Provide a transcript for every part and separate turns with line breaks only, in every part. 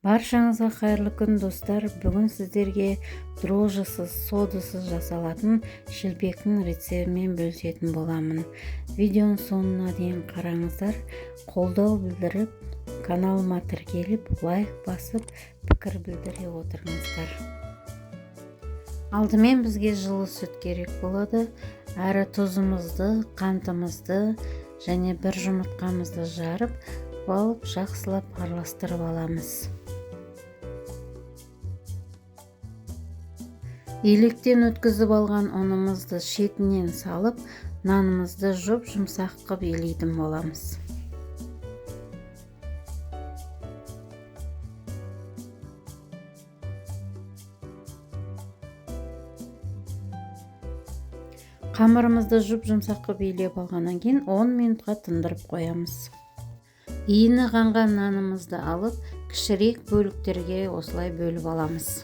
Баршаңызға қайырлы күн достар. Бүгін сіздерге дрожжысыз, содасыз жасалатын шелпектің рецептімен бөлісетін боламын. Видеоның соңына дейін қараңыздар. Қолдау білдіріп, каналыма тіркеліп, лайк басып, пікір білдіре отырыңыздар. Алдымен бізге жылы сүт керек болады. Әрі тұзымызды, қантымызды және бір жұмыртқамызды жарып алып, жақсылап араластырып аламыз. Електен өткізіп алған ұнымызды шетінен салып, нанымызды жұмсақ қып елейтін боламыз. Қамырымызды жұмсақ қып елеп алғаннан кейін 10 минутқа тындырып қоямыз. Иіні қанған нанымызды алып, кішірек бөліктерге осылай бөліп аламыз.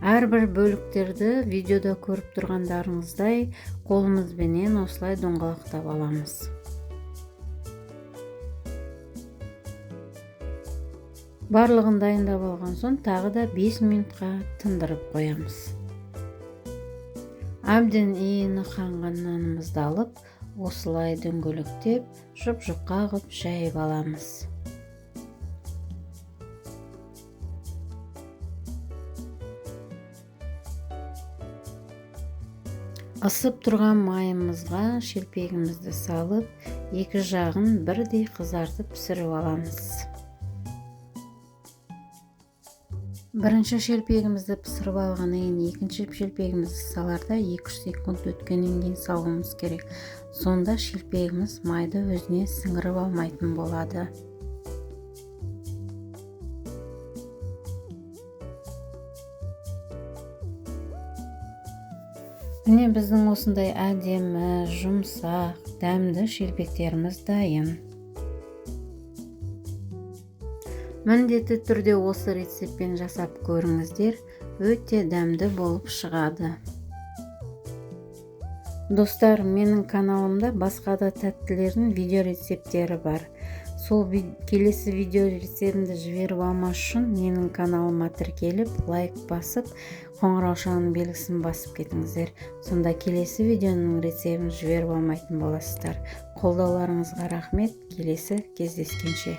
Әрбір бөліктерді видеода көріп тұрғандарыңыздай қолымызбенен осылай доңғалақтап аламыз. Барлығын дайындап алған соң тағы да 5 минутқа тындырып қоямыз. Әбден иіні қанған нанымызды алып, осылай дөңгелектеп, жұп-жұқа қып жайып аламыз. Асып тұрған майымызға шелпегімізді салып, екі жағын бірдей қызартып пісіріп аламыз. Бірінші шелпегімізді пісіріп алғаннан кейін екінші шелпегімізді саларда 2-3 секунд өткеннен кейін салуымыз керек. Сонда шелпегіміз майды өзіне сіңіріп алмайтын болады. Міне біздің осындай әдемі, жұмсақ, дәмді шелпектеріміз дайын. Міндетті түрде осы рецептпен жасап көріңіздер, өте дәмді болып шығады. Достар, менің каналымда басқа да тәттілердің видео рецептері бар. Сол келесі видео рецептімді жіберіп алмас үшін менің каналыма тіркеліп, лайк басып, қоңыраушаның белгісін басып кетіңіздер. Сонда келесі видеоның рецептін жіберіп алмайтын боласыздар. Қолдауларыңызға рахмет. Келесі кездескенше.